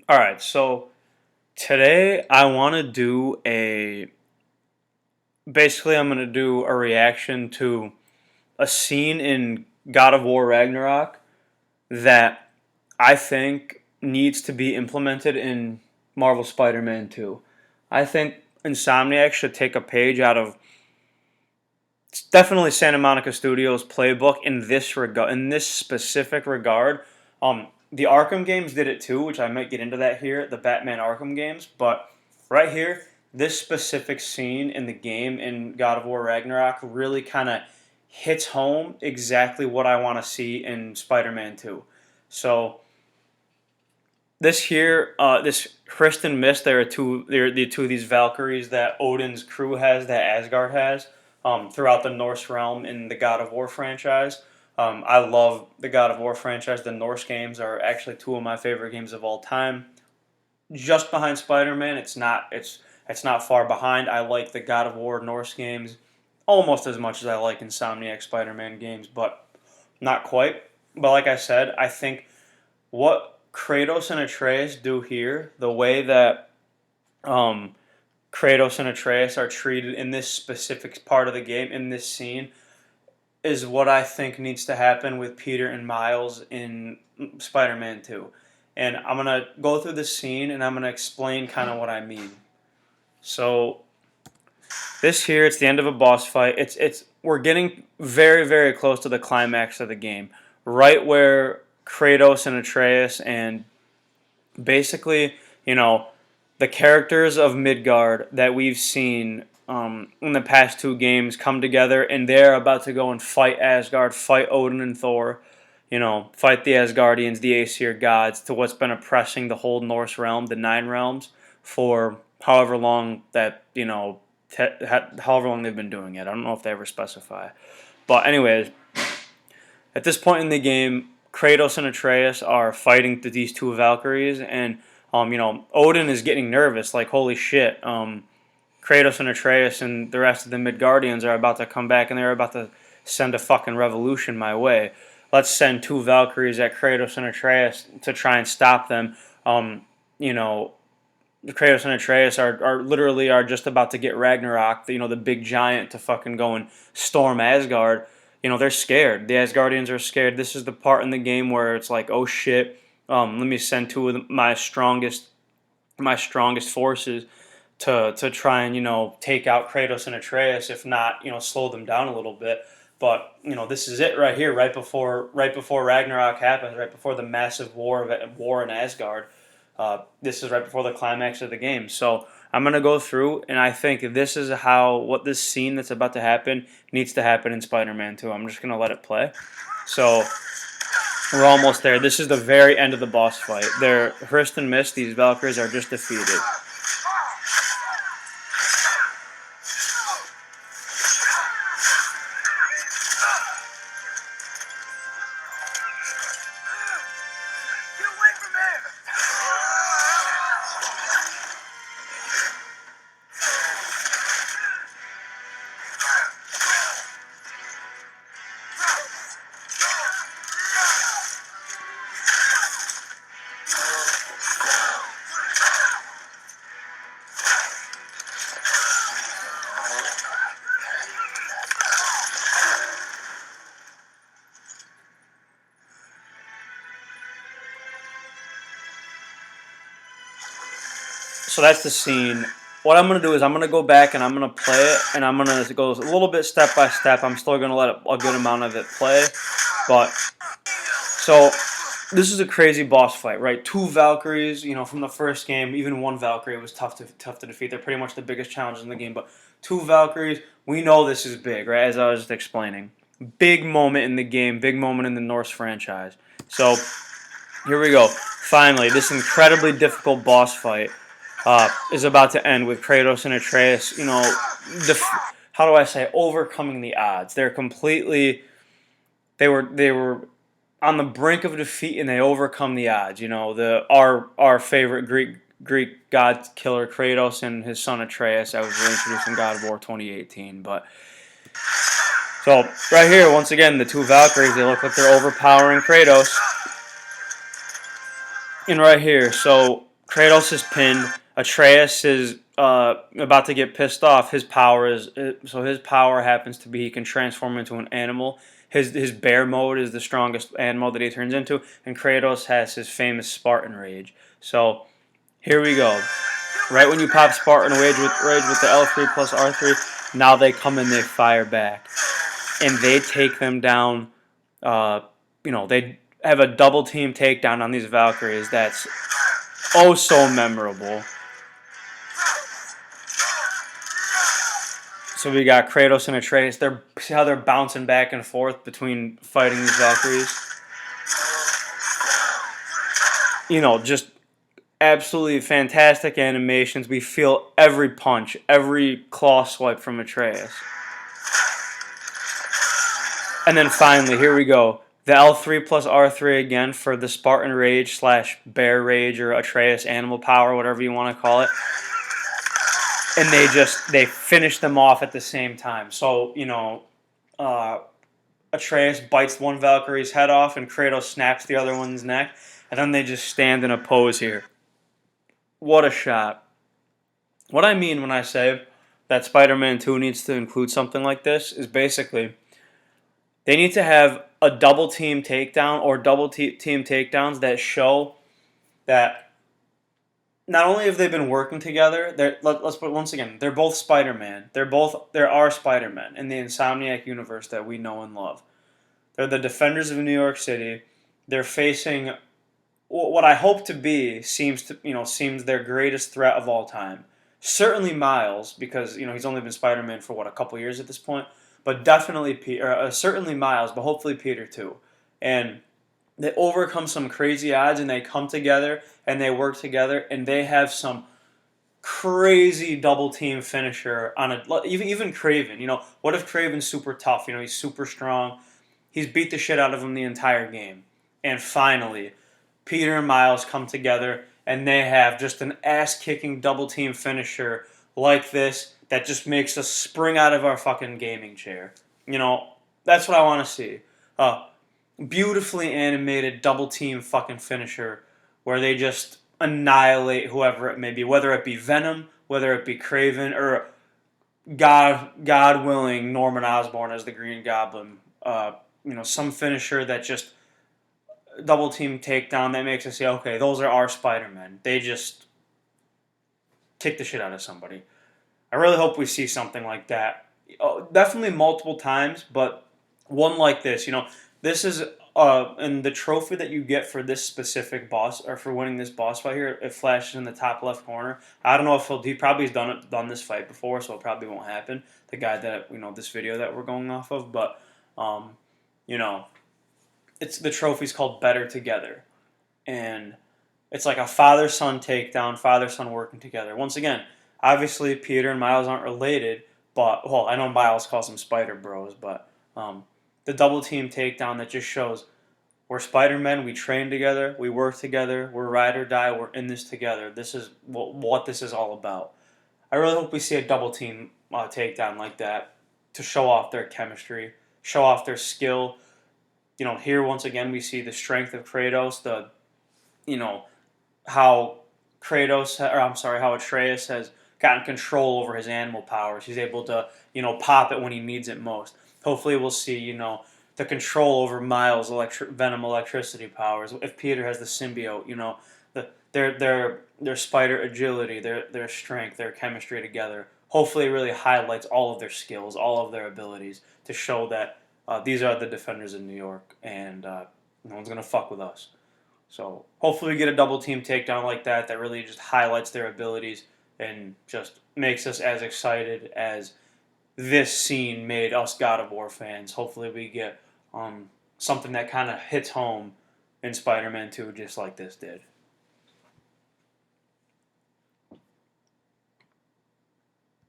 All right, so today I want to do a basically I'm going to do a reaction to a scene in God of War Ragnarok that I think needs to be implemented in Marvel Spider-Man 2. I think Insomniac should take a page out of definitely Santa Monica Studios playbook in this specific regard. The Arkham games did it too, which I might get into that here, the Batman Arkham games, but right here, this specific scene in the game in God of War Ragnarok really kind of hits home exactly what I want to see in Spider-Man 2. So this Kristen Mist, they're the two of these Valkyries that Odin's crew has, that Asgard has, throughout the Norse realm in the God of War franchise. I love the God of War franchise. The Norse games are actually two of my favorite games of all time. Just behind Spider-Man, it's not far behind. I like the God of War Norse games almost as much as I like Insomniac Spider-Man games, but not quite. But like I said, I think what Kratos and Atreus do here, the way that um, Kratos and Atreus are treated in this specific part of the game, in this scene, is what I think needs to happen with Peter and Miles in Spider Man 2. And I'm going to go through this scene and I'm going to explain kind of what I mean. So, this here, it's the end of a boss fight. We're getting very, very close to the climax of the game. Right where Kratos and Atreus and basically, you know, the characters of Midgard that we've seen in the past two games come together, and they're about to go and fight Asgard, fight Odin and Thor, fight the Asgardians, the Aesir gods, to what's been oppressing the whole Norse realm, the Nine Realms, for however long however long they've been doing it. I don't know if they ever specify. But anyways, at this point in the game, Kratos and Atreus are fighting these two Valkyries, and Odin is getting nervous. Like, holy shit, Kratos and Atreus and the rest of the Midgardians are about to come back, and they're about to send a fucking revolution my way. Let's send two Valkyries at Kratos and Atreus to try and stop them. You know, Kratos and Atreus are literally are just about to get Ragnarok, the big giant, to fucking go and storm Asgard. They're scared. The Asgardians are scared. This is the part in the game where it's like, oh shit, let me send two of my strongest forces to try and take out Kratos and Atreus, if not slow them down a little bit. But this is it right here, right before Ragnarok happens, right before the massive war in Asgard. This is right before the climax of the game. So I'm gonna go through, and I think this is what this scene that's about to happen needs to happen in Spider-Man 2. I'm just gonna let it play. So we're almost there. This is the very end of the boss fight. Hurst and Mist, these Valkyries, are just defeated. So that's the scene. What I'm going to do is I'm going to go back and I'm going to play it, and I'm going to go a little bit step by step. I'm still going to let a good amount of it play. But, so, this is a crazy boss fight, right? Two Valkyries, from the first game, even one Valkyrie was tough to defeat. They're pretty much the biggest challenges in the game. But two Valkyries, we know this is big, right? As I was just explaining. Big moment in the game, big moment in the Norse franchise. So, here we go. Finally, this incredibly difficult boss fight is about to end with Kratos and Atreus, how do I say, overcoming the odds. They were on the brink of defeat, and they overcome the odds. Our favorite Greek god killer Kratos and his son Atreus. I was introduced in God of War 2018, but so right here, once again, the two Valkyries, they look like they're overpowering Kratos. And right here, so Kratos is pinned. Atreus is about to get pissed off. His power happens to be he can transform into an animal. His bear mode is the strongest animal that he turns into, and Kratos has his famous Spartan rage. So here we go. Right when you pop Spartan rage with the L3 plus R3, now they come and they fire back, and they take them down. Uh, they have a double team takedown on these Valkyries. That's oh so memorable. So we got Kratos and Atreus. See how they're bouncing back and forth between fighting these Valkyries. Just absolutely fantastic animations. We feel every punch, every claw swipe from Atreus. And then finally, here we go. The L3 plus R3 again for the Spartan Rage slash Bear Rage or Atreus Animal Power, whatever you want to call it. And they finish them off at the same time. So, Atreus bites one Valkyrie's head off and Kratos snaps the other one's neck. And then they just stand in a pose here. What a shot. What I mean when I say that Spider-Man 2 needs to include something like this is basically they need to have a double team takedown or double team takedowns that show that not only have they been working together, let's put it once again, they're both Spider-Man. There are Spider-Men in the Insomniac universe that we know and love. They're the defenders of New York City. They're facing what I hope to be seems their greatest threat of all time. Certainly Miles, because he's only been Spider-Man for a couple years at this point, but definitely certainly Miles, but hopefully Peter too. And they overcome some crazy odds and they come together and they work together and they have some crazy double team finisher on even Kraven. What if Kraven's super tough? He's super strong. He's beat the shit out of him the entire game, and finally Peter and Miles come together and they have just an ass-kicking double team finisher like this that just makes us spring out of our fucking gaming chair. That's what I want to see. Beautifully animated double team fucking finisher where they just annihilate whoever it may be, whether it be Venom, whether it be Kraven, or God willing Norman Osborn as the Green Goblin. Some finisher that just double team takedown that makes us say, okay, those are our Spider-Men. They just kick the shit out of somebody. I really hope we see something like that. Definitely multiple times, but one like this. This is and the trophy that you get for this specific boss or for winning this boss fight here, it flashes in the top left corner. I don't know if he probably has done this fight before, so it probably won't happen. The guy that this video that we're going off of, but it's the trophy's called Better Together, and it's like a father-son takedown, father-son working together. Once again, obviously Peter and Miles aren't related, but I know Miles calls them Spider Bros, but the double team takedown that just shows we're Spider-Men, we train together, we work together, we're ride or die, we're in this together. This is what this is all about. I really hope we see a double team takedown like that to show off their chemistry, show off their skill. Here once again we see the strength of Kratos, how how Atreus has gotten control over his animal powers. He's able to, pop it when he needs it most. Hopefully we'll see, the control over Miles' Venom electricity powers. If Peter has the symbiote, their spider agility, their strength, their chemistry together. Hopefully it really highlights all of their skills, all of their abilities to show that these are the defenders in New York, and no one's going to fuck with us. So hopefully we get a double team takedown like that really just highlights their abilities and just makes us as excited as this scene made us God of War fans. Hopefully we get something that kind of hits home in Spider-Man 2 just like this did.